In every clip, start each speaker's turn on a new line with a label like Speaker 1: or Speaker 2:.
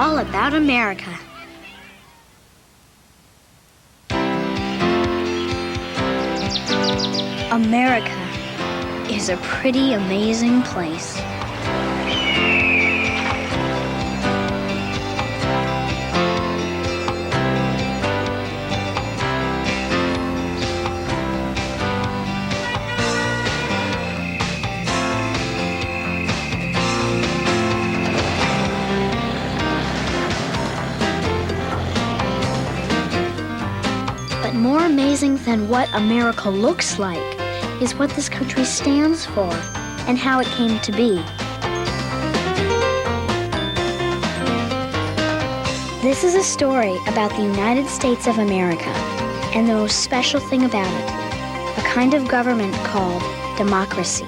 Speaker 1: all about America. America is a pretty amazing place. But more amazing than what America looks like is what this country stands for and how it came to be. This is a story about the United States of America and the most special thing about it, a kind of government called democracy.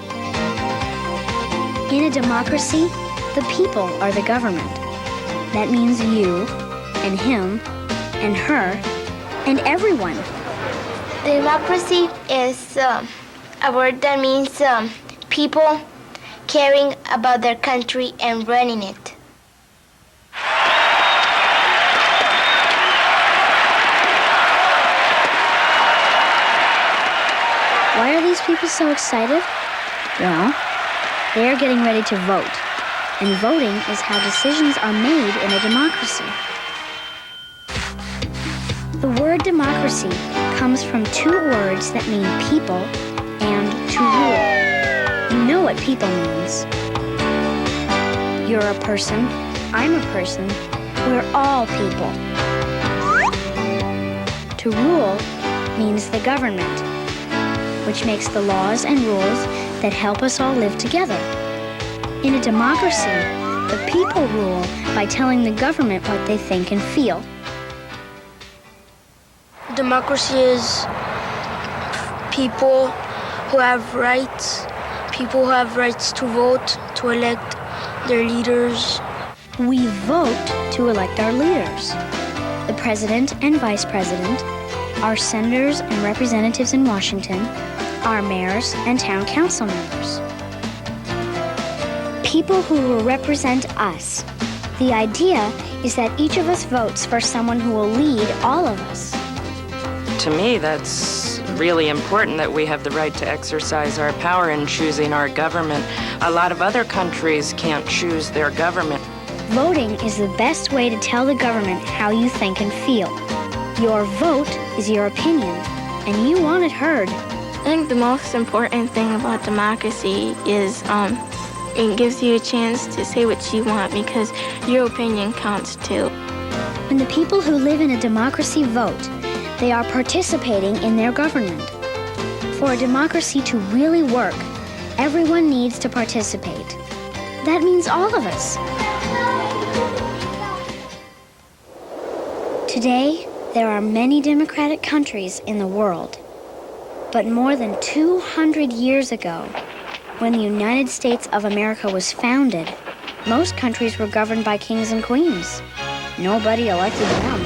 Speaker 1: In a democracy, the people are the government. That means you and him and her and everyone.
Speaker 2: Democracy is a word that means people caring about their country and running it.
Speaker 1: Why are these people so excited? Well, they are getting ready to vote. And voting is how decisions are made in a democracy. The word democracy comes from two words that mean people and to rule. You know what people means. You're a person, I'm a person, we're all people. To rule means the government, which makes the laws and rules that help us all live together. In a democracy, the people rule by telling the government what they think and feel.
Speaker 3: Democracy is people who have rights to vote, to elect their leaders.
Speaker 1: We vote to elect our leaders, the president and vice president, our senators and representatives in Washington, our mayors and town council members. People who will represent us. The idea is that each of us votes for someone who will lead all of us.
Speaker 4: To me, that's really important that we have the right to exercise our power in choosing our government. A lot of other countries can't choose their government.
Speaker 1: Voting is the best way to tell the government how you think and feel. Your vote is your opinion, and you want it heard.
Speaker 5: I think the most important thing about democracy is it gives you a chance to say what you want because your opinion counts too.
Speaker 1: When the people who live in a democracy vote, they are participating in their government. For a democracy to really work, everyone needs to participate. That means all of us. Today, there are many democratic countries in the world. But more than 200 years ago, when the United States of America was founded, most countries were governed by kings and queens. Nobody elected them.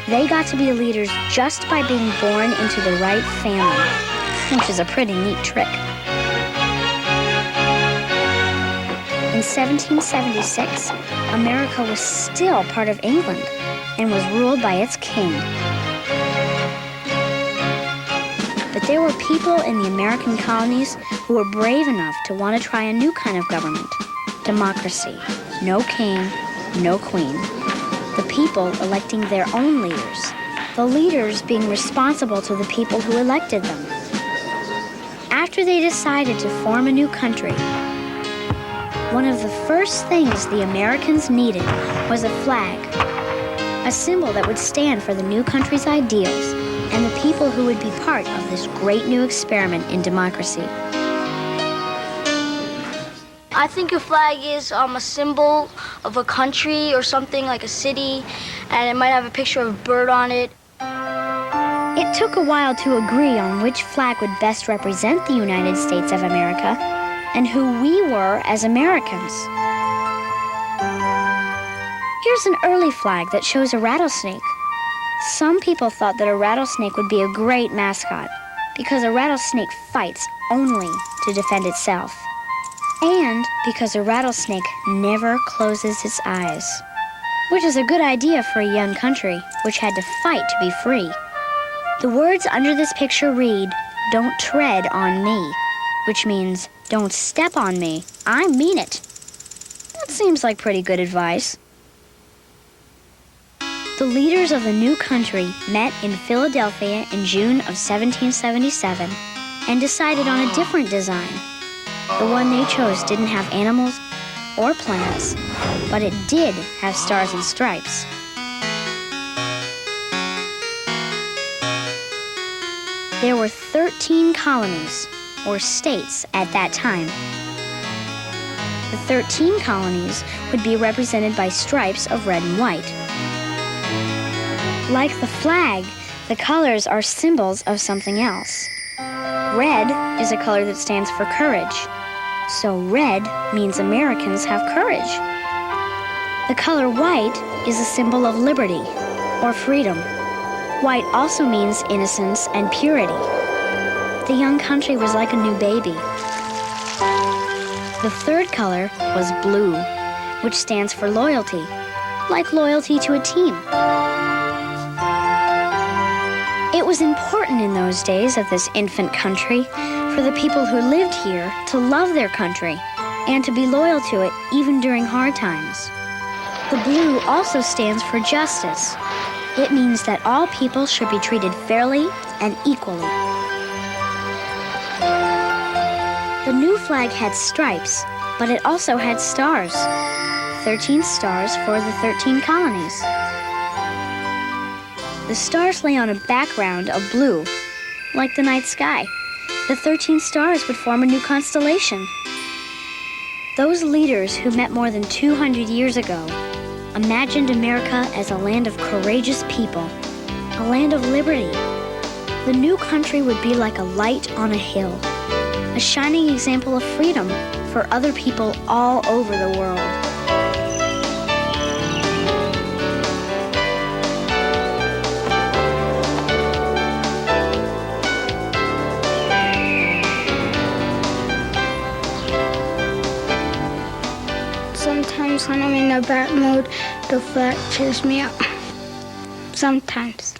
Speaker 1: They got to be leaders just by being born into the right family, which is a pretty neat trick. In 1776, America was still part of England and was ruled by its king. But there were people in the American colonies who were brave enough to want to try a new kind of government, democracy. No king, no queen. The people electing their own leaders, the leaders being responsible to the people who elected them. After they decided to form a new country, one of the first things the Americans needed was a flag, a symbol that would stand for the new country's ideals and the people who would be part of this great new experiment in democracy.
Speaker 3: I think a flag is a symbol of a country or something like a city, and it might have a picture of a bird on it.
Speaker 1: It took a while to agree on which flag would best represent the United States of America and who we were as Americans. Here's an early flag that shows a rattlesnake. Some people thought that a rattlesnake would be a great mascot because a rattlesnake fights only to defend itself. and because a rattlesnake never closes its eyes, which is a good idea for a young country which had to fight to be free. The words under this picture read, "Don't tread on me," which means, don't step on me. I mean it. That seems like pretty good advice. The leaders of the new country met in Philadelphia in June of 1777 and decided on a different design. The one they chose didn't have animals or plants, but it did have stars and stripes. There were 13 colonies, or states, at that time. The 13 colonies would be represented by stripes of red and white. Like the flag, the colors are symbols of something else. Red is a color that stands for courage. So red means Americans have courage. The color white is a symbol of liberty or freedom. White also means innocence and purity. The young country was like a new baby. The third color was blue, which stands for loyalty, like loyalty to a team. It was important in those days of this infant country for the people who lived here to love their country and to be loyal to it even during hard times. The blue also stands for justice. It means that all people should be treated fairly and equally. The new flag had stripes, but it also had stars. 13 stars for the 13 colonies. The stars lay on a background of blue, like the night sky. The 13 stars would form a new constellation. Those leaders who met more than 200 years ago imagined America as a land of courageous people, a land of liberty. The new country would be like a light on a hill, a shining example of freedom for other people all over the world.
Speaker 6: Sometimes when I'm in a bad mood, the flag cheers me up. Sometimes.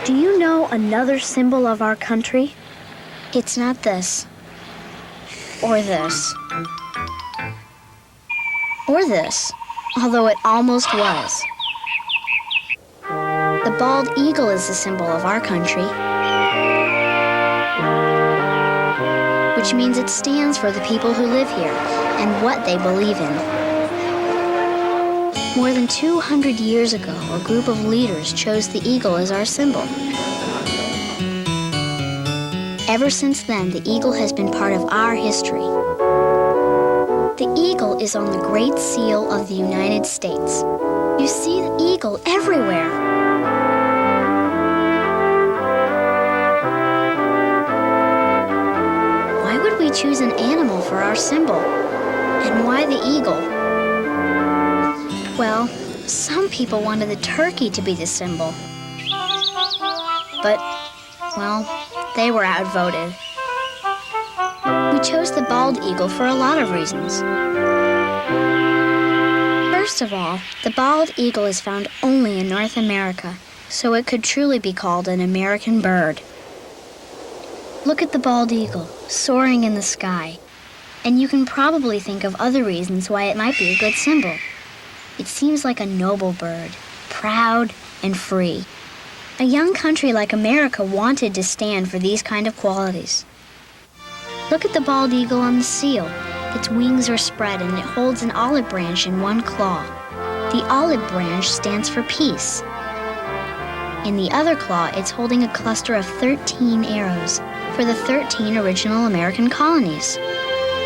Speaker 1: Do you know another symbol of our country? It's not this, or this, or this, although it almost was. The bald eagle is the symbol of our country, which means it stands for the people who live here and what they believe in. More than 200 years ago, a group of leaders chose the eagle as our symbol. Ever since then, the eagle has been part of our history. The eagle is on the Great Seal of the United States. You see the eagle everywhere. Why would we choose an animal for our symbol? And why the eagle? Well, some people wanted the turkey to be the symbol. But, well, they were outvoted. We chose the bald eagle for a lot of reasons. First of all, the bald eagle is found only in North America, so it could truly be called an American bird. Look at the bald eagle, soaring in the sky, and you can probably think of other reasons why it might be a good symbol. It seems like a noble bird, proud and free. A young country like America wanted to stand for these kind of qualities. Look at the bald eagle on the seal. Its wings are spread and it holds an olive branch in one claw. The olive branch stands for peace. In the other claw, it's holding a cluster of 13 arrows for the 13 original American colonies.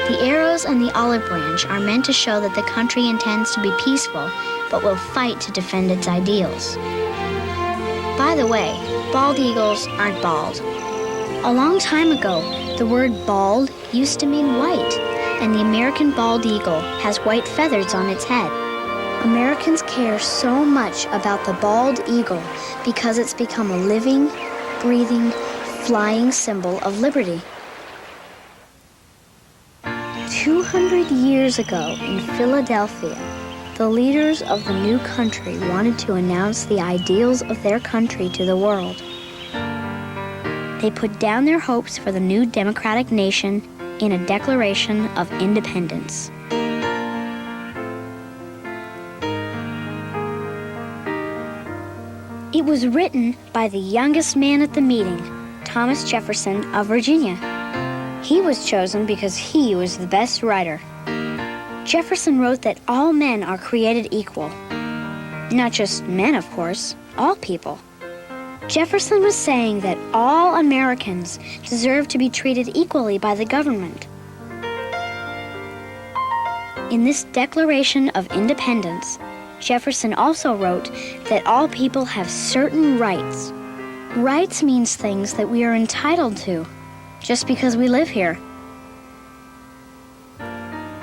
Speaker 1: The arrows and the olive branch are meant to show that the country intends to be peaceful, but will fight to defend its ideals. By the way, bald eagles aren't bald. A long time ago, the word bald used to mean white, and the American bald eagle has white feathers on its head. Americans care so much about the bald eagle because it's become a living, breathing, flying symbol of liberty. 200 years ago in Philadelphia, the leaders of the new country wanted to announce the ideals of their country to the world. They put down their hopes for the new democratic nation in a Declaration of Independence. It was written by the youngest man at the meeting, Thomas Jefferson of Virginia. He was chosen because he was the best writer. Jefferson wrote that all men are created equal. Not just men, of course, all people. Jefferson was saying that all Americans deserve to be treated equally by the government. In this Declaration of Independence, Jefferson also wrote that all people have certain rights. Rights means things that we are entitled to, just because we live here.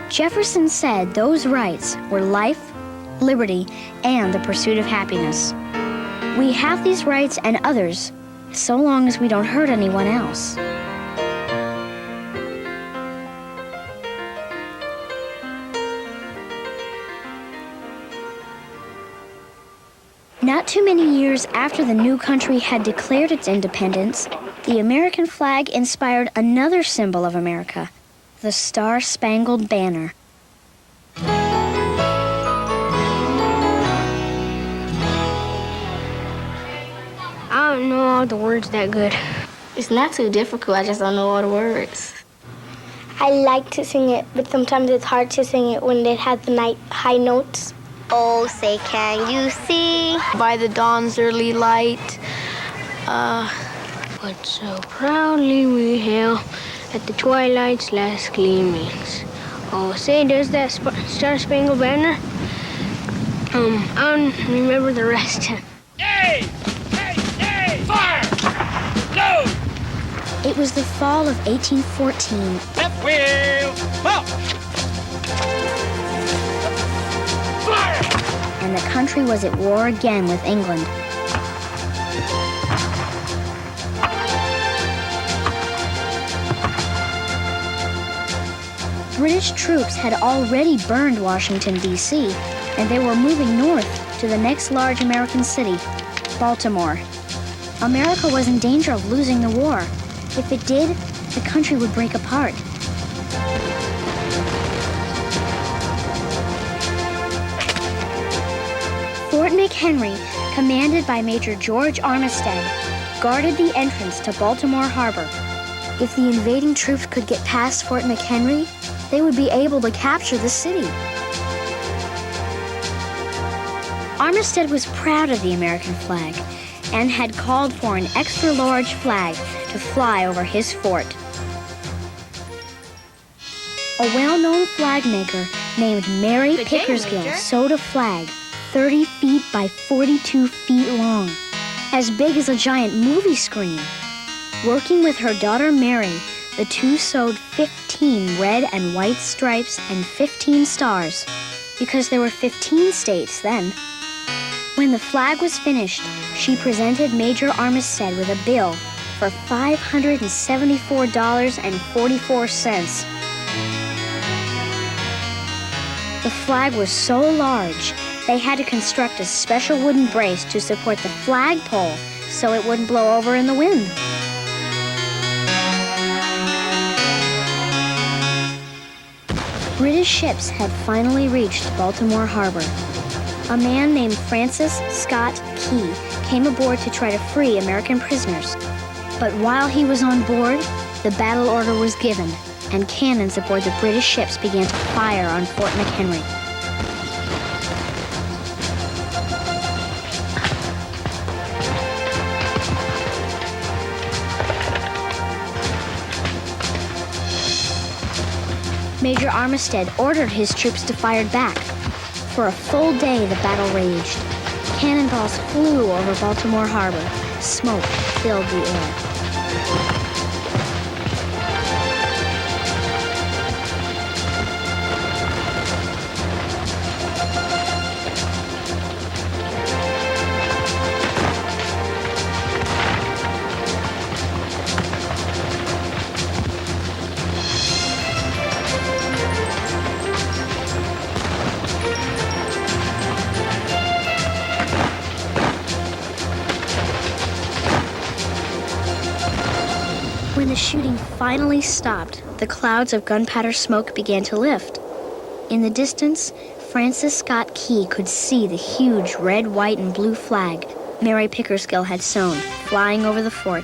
Speaker 1: Jefferson said those rights were life, liberty, and the pursuit of happiness. We have these rights and others, so long as we don't hurt anyone else. Not too many years after the new country had declared its independence, the American flag inspired another symbol of America, the Star-Spangled Banner.
Speaker 6: I don't know all the words that good.
Speaker 2: It's not too difficult, I just don't know all the words.
Speaker 6: I like to sing it, but sometimes it's hard to sing it when it has the high notes.
Speaker 2: Oh, say can you see?
Speaker 6: By the dawn's early light, but so proudly we hail at the twilight's last gleamings. Oh, say, does that Star-Spangled Banner? I don't remember the rest.
Speaker 7: Hey! Fire! Load!
Speaker 1: It was the fall of 1814.
Speaker 7: Left wheel! Up! Fire!
Speaker 1: And the country was at war again with England. British troops had already burned Washington, D.C., and they were moving north to the next large American city, Baltimore. America was in danger of losing the war. If it did, the country would break apart. Fort McHenry, commanded by Major George Armistead, guarded the entrance to Baltimore Harbor. If the invading troops could get past Fort McHenry, they would be able to capture the city. Armistead was proud of the American flag and had called for an extra-large flag to fly over his fort. A well-known flag maker named Mary Pickersgill sewed a flag 30 feet by 42 feet long, as big as a giant movie screen. Working with her daughter Mary, the two sewed 15 red and white stripes and 15 stars, because there were 15 states then. When the flag was finished, she presented Major Armistead with a bill for $574.44. The flag was so large, they had to construct a special wooden brace to support the flagpole so it wouldn't blow over in the wind. British ships had finally reached Baltimore Harbor. A man named Francis Scott Key came aboard to try to free American prisoners. But while he was on board, the battle order was given, and cannons aboard the British ships began to fire on Fort McHenry. Major Armistead ordered his troops to fire back. For a full day, the battle raged. Cannonballs flew over Baltimore Harbor. Smoke filled the air. the shooting finally stopped, the clouds of gunpowder smoke began to lift. In the distance, Francis Scott Key could see the huge red, white, and blue flag Mary Pickersgill had sewn, flying over the fort.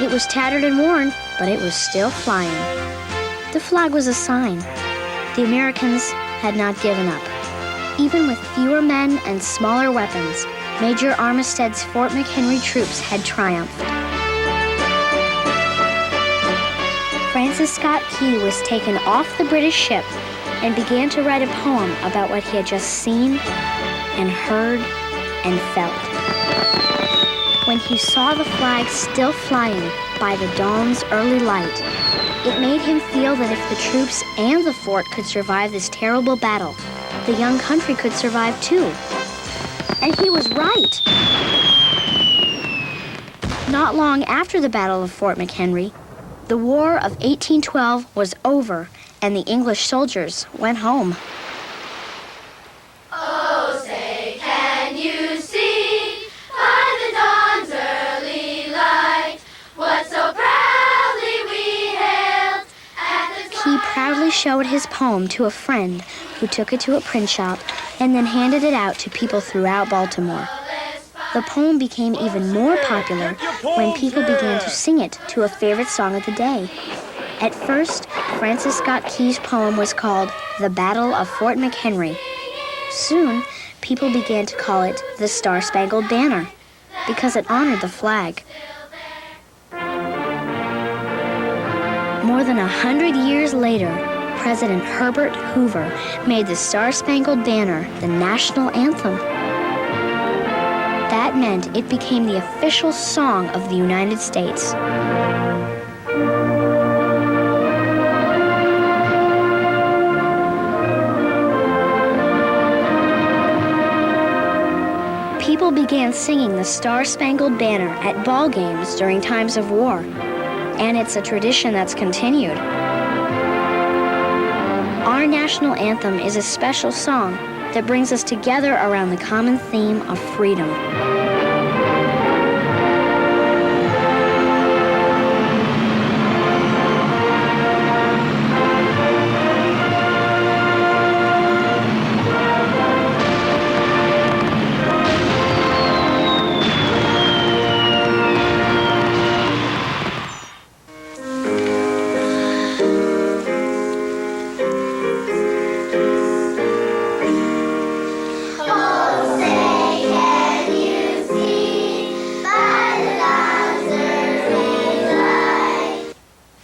Speaker 1: It was tattered and worn, but it was still flying. The flag was a sign. The Americans had not given up. Even with fewer men and smaller weapons, Major Armistead's Fort McHenry troops had triumphed. Francis Scott Key was taken off the British ship and began to write a poem about what he had just seen and heard and felt. When he saw the flag still flying by the dawn's early light, it made him feel that if the troops and the fort could survive this terrible battle, the young country could survive too. And he was right. Not long after the Battle of Fort McHenry, the War of 1812 was over and the English soldiers went home.
Speaker 8: Oh, say, can you see by the dawn's early light what so proudly we hailed at the
Speaker 1: He proudly showed his poem to a friend who took it to a print shop and then handed it out to people throughout Baltimore. The poem became even more popular when people began to sing it to a favorite song of the day. At first, Francis Scott Key's poem was called The Battle of Fort McHenry. Soon, people began to call it the Star-Spangled Banner because it honored the flag. More than 100 years later, President Herbert Hoover made the Star-Spangled Banner the national anthem. That meant it became the official song of the United States. People began singing the Star-Spangled Banner at ball games during times of war, and it's a tradition that's continued. Our national anthem is a special song that brings us together around the common theme of freedom.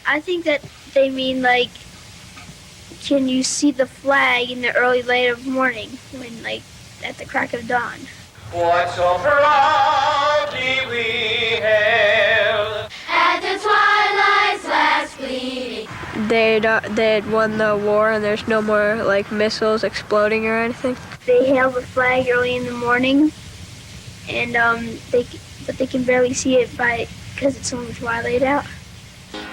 Speaker 6: I think that they mean, like, can you see the flag in the early light of morning when, like, at the crack of dawn?
Speaker 7: What so proudly we hailed
Speaker 8: at the twilight's last gleaming.
Speaker 5: They'd won the war and there's no more, like, missiles exploding or anything.
Speaker 6: They hail the flag early in the morning, and but they can barely see it because it's only twilight out.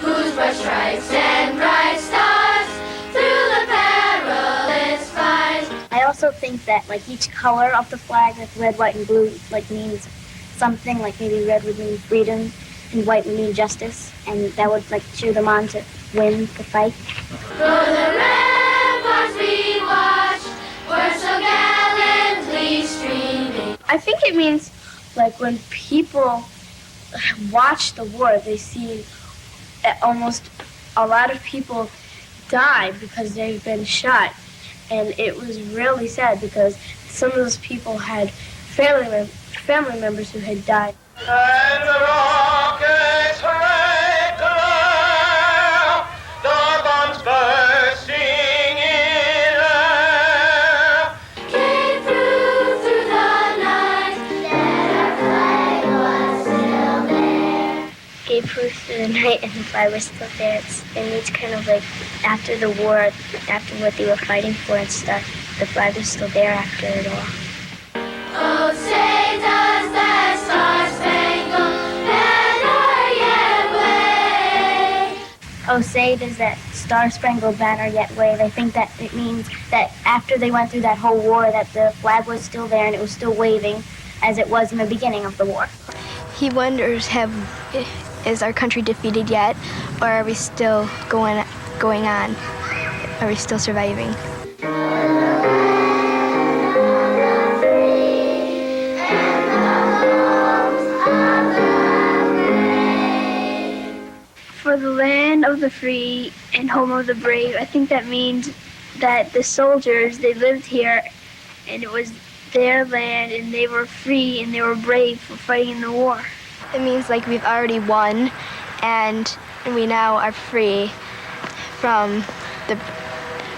Speaker 8: Whose bright stripes and bright stars through the perilous fight.
Speaker 1: I also think that like each color of the flag, like red, white, and blue, like means something. Like maybe red would mean freedom, and white would mean justice, and that would like cheer them on to win the fight.
Speaker 8: For the ramparts we watched were so gallantly streaming.
Speaker 6: I think it means like when people watch the war, they see almost a lot of people die because they've been shot, and it was really sad because some of those people had family members who had died.
Speaker 7: and the rockets raked around, the bombs bursting in air.
Speaker 8: Came through the night that our flag was still there.
Speaker 6: Gave proof through the night and the flag was still there. It means kind of like after the war, after what they were fighting for and stuff, the flag was still there after it all.
Speaker 8: Oh, say does that star-spangled banner yet
Speaker 9: oh, say does that Star-Spangled Banner yet wave, I think that it means that after they went through that whole war, that the flag was still there and it was still waving as it was in the beginning of the war.
Speaker 5: He wonders, is our country defeated yet, or are we still going on? Are we still surviving?
Speaker 9: For the land of the free and home of the brave, I think that means that the soldiers, they lived here and it was their land and they were free and they were brave for fighting in the war.
Speaker 5: It means like we've already won and we now are free from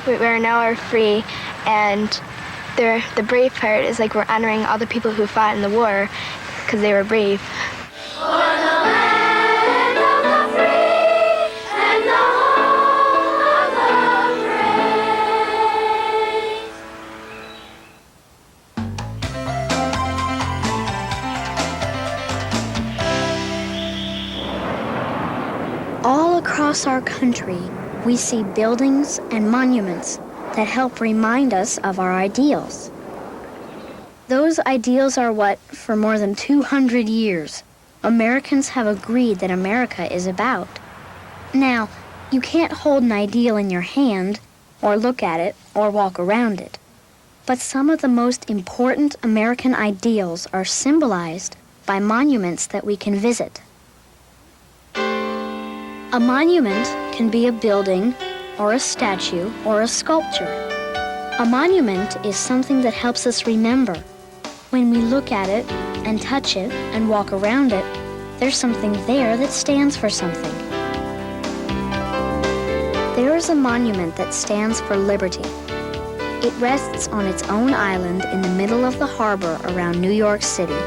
Speaker 5: we're now free, and the brave part is like we're honoring all the people who fought in the war because they were brave.
Speaker 8: For the land of the free and the home of the brave.
Speaker 1: All across our country, we see buildings and monuments that help remind us of our ideals. Those ideals are what, for more than 200 years, Americans have agreed that America is about. Now, you can't hold an ideal in your hand, or look at it, or walk around it. But some of the most important American ideals are symbolized by monuments that we can visit. A monument can be a building, or a statue, or a sculpture. A monument is something that helps us remember. When we look at it, and touch it, and walk around it, there's something there that stands for something. There is a monument that stands for liberty. It rests on its own island in the middle of the harbor around New York City.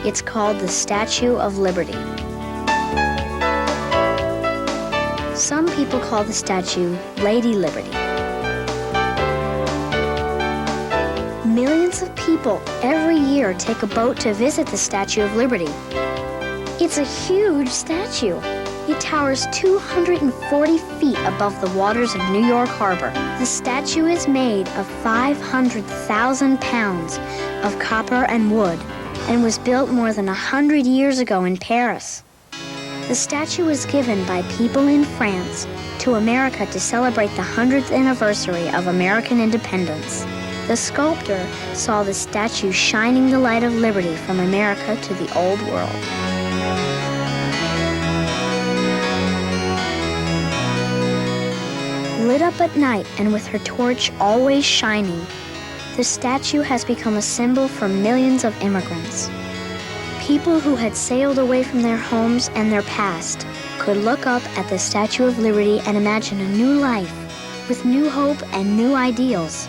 Speaker 1: It's called the Statue of Liberty. Some people call the statue Lady Liberty. Millions of people every year take a boat to visit the Statue of Liberty. It's a huge statue. It towers 240 feet above the waters of New York Harbor. The statue is made of 500,000 pounds of copper and wood and was built more than 100 years ago in Paris. The statue was given by people in France to America to celebrate the 100th anniversary of American independence. The sculptor saw the statue shining the light of liberty from America to the old world. Lit up at night and with her torch always shining, the statue has become a symbol for millions of immigrants. People who had sailed away from their homes and their past could look up at the Statue of Liberty and imagine a new life with new hope and new ideals,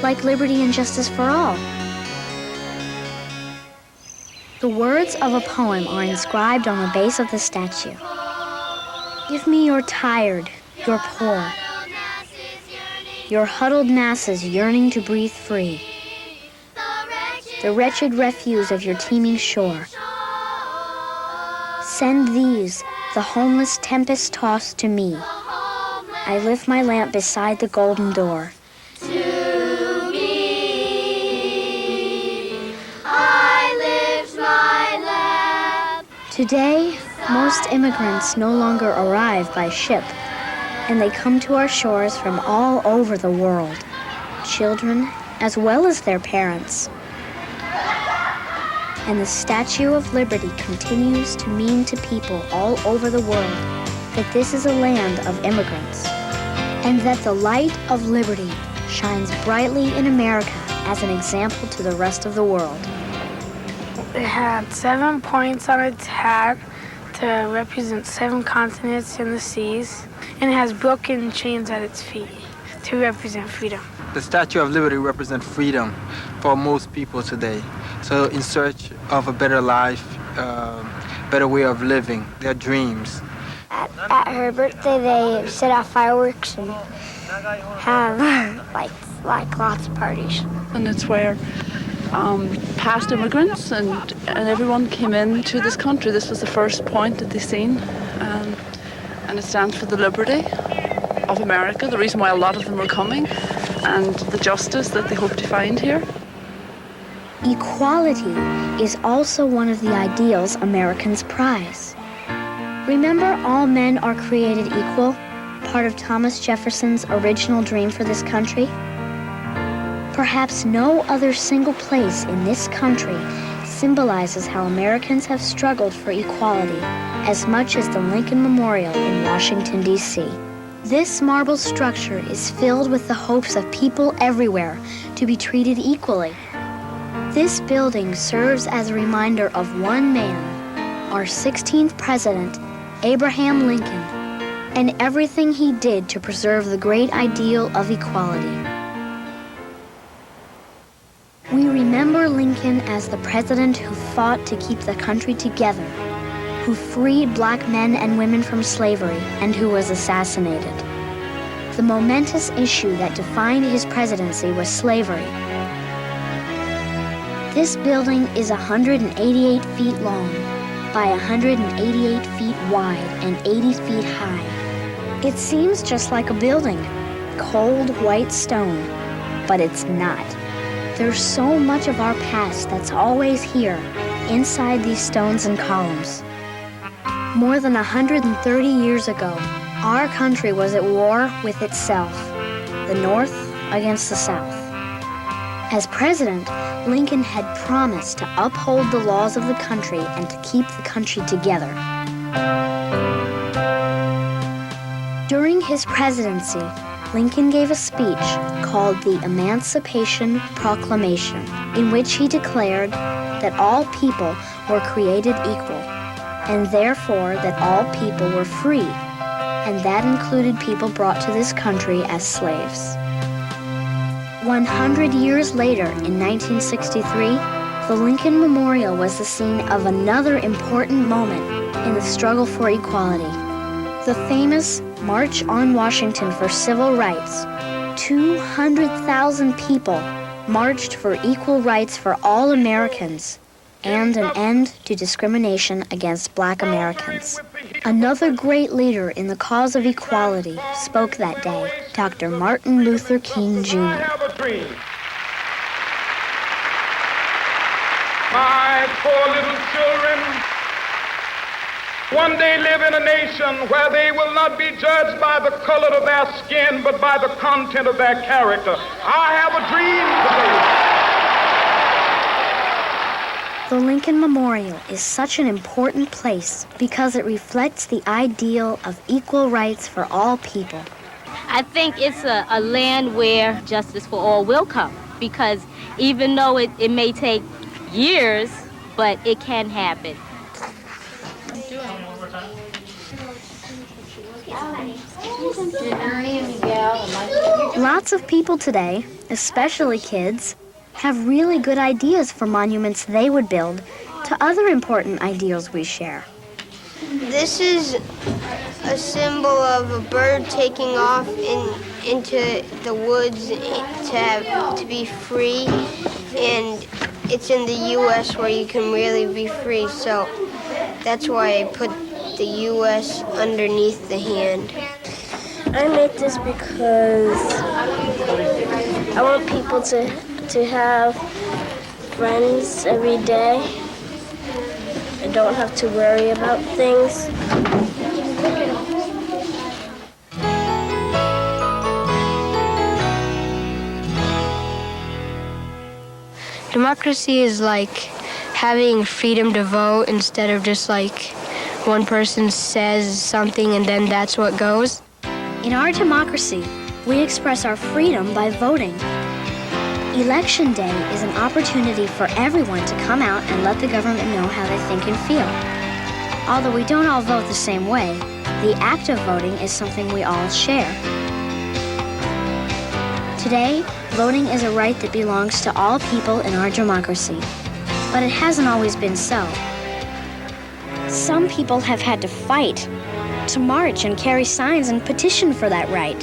Speaker 1: like liberty and justice for all. The words of a poem are inscribed on the base of the statue. Give me your tired, your poor, your huddled masses yearning to breathe free, the wretched refuse of your teeming shore. Send these, the homeless tempest-tossed, to me. I lift my lamp beside the golden door.
Speaker 8: To me, I lift my lamp.
Speaker 1: Today, most immigrants no longer arrive by ship, and they come to our shores from all over the world, children as well as their parents. And the Statue of Liberty continues to mean to people all over the world that this is a land of immigrants, and that the light of liberty shines brightly in America as an example to the rest of the world.
Speaker 6: It had 7 points on its hat to represent 7 continents and the seas, and it has broken chains at its feet to represent freedom.
Speaker 10: The Statue of Liberty represents freedom for most people today. So in search of a better life, better way of living, their dreams.
Speaker 2: At her birthday, they set off fireworks and have like lots of parties.
Speaker 11: And it's where past immigrants and everyone came into this country. This was the first point that they seen. And and it stands for the liberty of America, the reason why a lot of them are coming, and the justice that they hope to find here.
Speaker 1: Equality is also one of the ideals Americans prize. Remember, all men are created equal, part of Thomas Jefferson's original dream for this country? Perhaps no other single place in this country symbolizes how Americans have struggled for equality as much as the Lincoln Memorial in Washington, D.C. This marble structure is filled with the hopes of people everywhere to be treated equally. This building serves as a reminder of one man, our 16th president, Abraham Lincoln, and everything he did to preserve the great ideal of equality. We remember Lincoln as the president who fought to keep the country together, who freed black men and women from slavery, and who was assassinated. The momentous issue that defined his presidency was slavery. This building is 188 feet long by 188 feet wide and 80 feet high. It seems just like a building, cold white stone, but it's not. There's so much of our past that's always here, inside these stones and columns. More than 130 years ago, our country was at war with itself, the North against the South. As president, Lincoln had promised to uphold the laws of the country and to keep the country together. During his presidency, Lincoln gave a speech called the Emancipation Proclamation, in which he declared that all people were created equal, and therefore that all people were free, and that included people brought to this country as slaves. 100 years later, in 1963, the Lincoln Memorial was the scene of another important moment in the struggle for equality. The famous March on Washington for Civil Rights. 200,000 people marched for equal rights for all Americans and an end to discrimination against Black Americans. Another great leader in the cause of equality spoke that day, Dr. Martin Luther King Jr.
Speaker 7: My poor little children one day live in a nation where they will not be judged by the color of their skin, but by the content of their character. I have a dream today.
Speaker 1: The Lincoln Memorial is such an important place because it reflects the ideal of equal rights for all people.
Speaker 12: I think it's a land where justice for all will come, because even though it may take years, but it can happen.
Speaker 1: Lots of people today, especially kids, have really good ideas for monuments they would build to other important ideals we share.
Speaker 5: This is a symbol of a bird taking off into the woods to be free, and it's in the U.S. where you can really be free, so that's why I put the U.S. underneath the hand.
Speaker 6: I made this because I want people to have friends every day and don't have to worry about things.
Speaker 5: Democracy is like having freedom to vote instead of just like one person says something and then that's what goes.
Speaker 1: In our democracy, we express our freedom by voting. Election day is an opportunity for everyone to come out and let the government know how they think and feel. Although we don't all vote the same way, the act of voting is something we all share. Today, voting is a right that belongs to all people in our democracy, but it hasn't always been so. Some people have had to fight, to march and carry signs and petition for that right.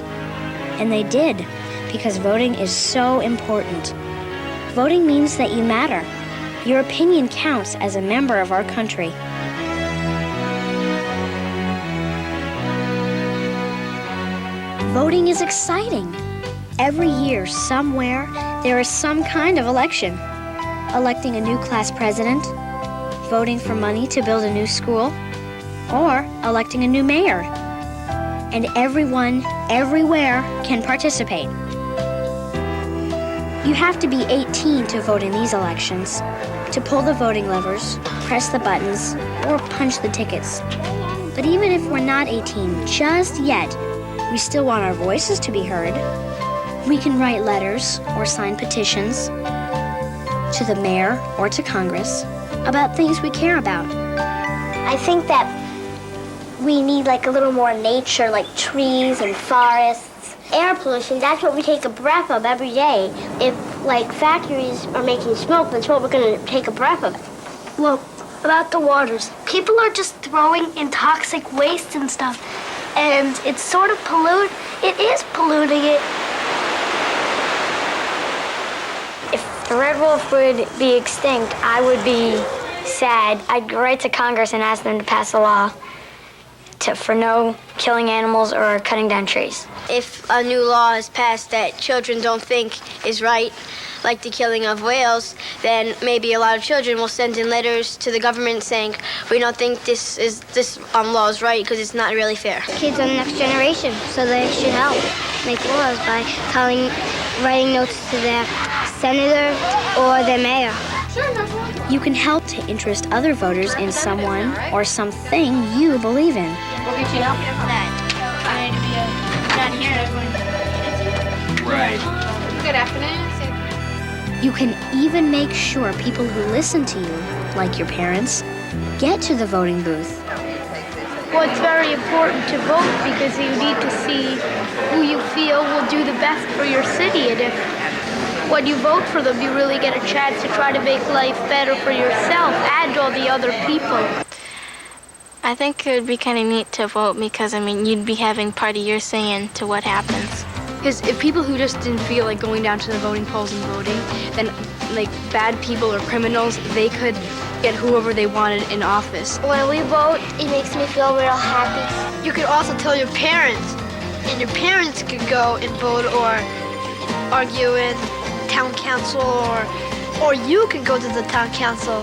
Speaker 1: And they did, because voting is so important. Voting means that you matter. Your opinion counts as a member of our country. Voting is exciting. Every year, somewhere, there is some kind of election. Electing a new class president, voting for money to build a new school, or electing a new mayor. And everyone, everywhere, can participate. You have to be 18 to vote in these elections, to pull the voting levers, press the buttons, or punch the tickets. But even if we're not 18 just yet, we still want our voices to be heard. We can write letters or sign petitions to the mayor or to Congress about things we care about.
Speaker 2: I think that we need like a little more nature, like trees and forests. Air pollution, that's what we take a breath of every day. If like factories are making smoke, that's what we're gonna take a breath of.
Speaker 9: Well, about the waters, people are just throwing in toxic waste and stuff, and it's sort of it is polluting it.
Speaker 2: If the red wolf would be extinct, I would be sad. I'd write to Congress and ask them to pass a law for no killing animals or cutting down trees.
Speaker 5: If a new law is passed that children don't think is right, like the killing of whales, then maybe a lot of children will send in letters to the government saying, we don't think this law is right because it's not really fair.
Speaker 2: Kids are the next generation, so they should help make laws by writing notes to their senator or their mayor.
Speaker 1: You can help to interest other voters in someone or something you believe in.
Speaker 3: We'll get you help for that. I need to be down here. Everyone.
Speaker 7: Right.
Speaker 3: Good afternoon.
Speaker 1: You can even make sure people who listen to you, like your parents, get to the voting booth.
Speaker 9: Well, it's very important to vote because you need to see who you feel will do the best for your city. And if when you vote for them, you really get a chance to try to make life better for yourself and all the other people.
Speaker 5: I think it would be kind of neat to vote because, you'd be having part of your say into what happens.
Speaker 6: Because if people who just didn't feel like going down to the voting polls and voting, then like bad people or criminals, they could get whoever they wanted in office.
Speaker 2: When we vote, it makes me feel real happy.
Speaker 9: You could also tell your parents, and your parents could go and vote or argue in town council, or you can go to the town council.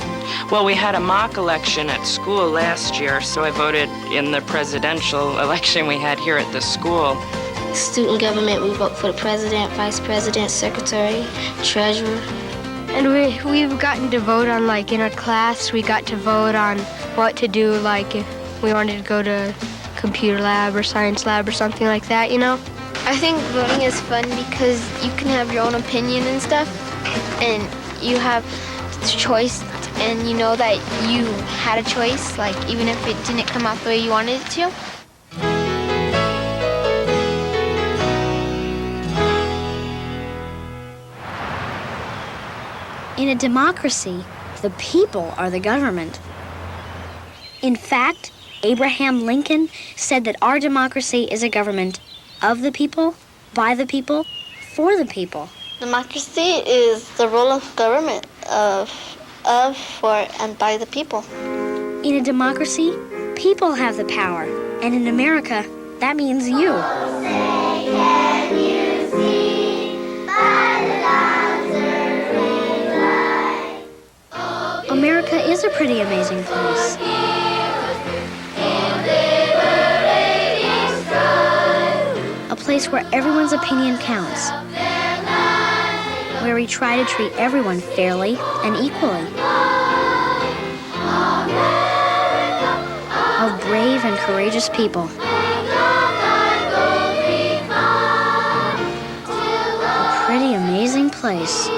Speaker 4: Well, we had a mock election at school last year, so I voted in the presidential election we had here at the school.
Speaker 5: Student government, we vote for the president, vice president, secretary, treasurer.
Speaker 6: And we've gotten to vote on, like, in our class, we got to vote on what to do, like, if we wanted to go to computer lab or science lab or something like that, you know?
Speaker 5: I think voting is fun because you can have your own opinion and stuff, and you have choice, and you know that you had a choice, like, even if it didn't come out the way you wanted it to.
Speaker 1: In a democracy, the people are the government. In fact, Abraham Lincoln said that our democracy is a government of the people, by the people, for the people.
Speaker 5: Democracy is the role of government of, for, and by the people.
Speaker 1: In a democracy, people have the power. And in America, that means you. America is a pretty amazing place. A place where everyone's opinion counts. Where we try to treat everyone fairly and equally. Of brave and courageous people. A pretty amazing place.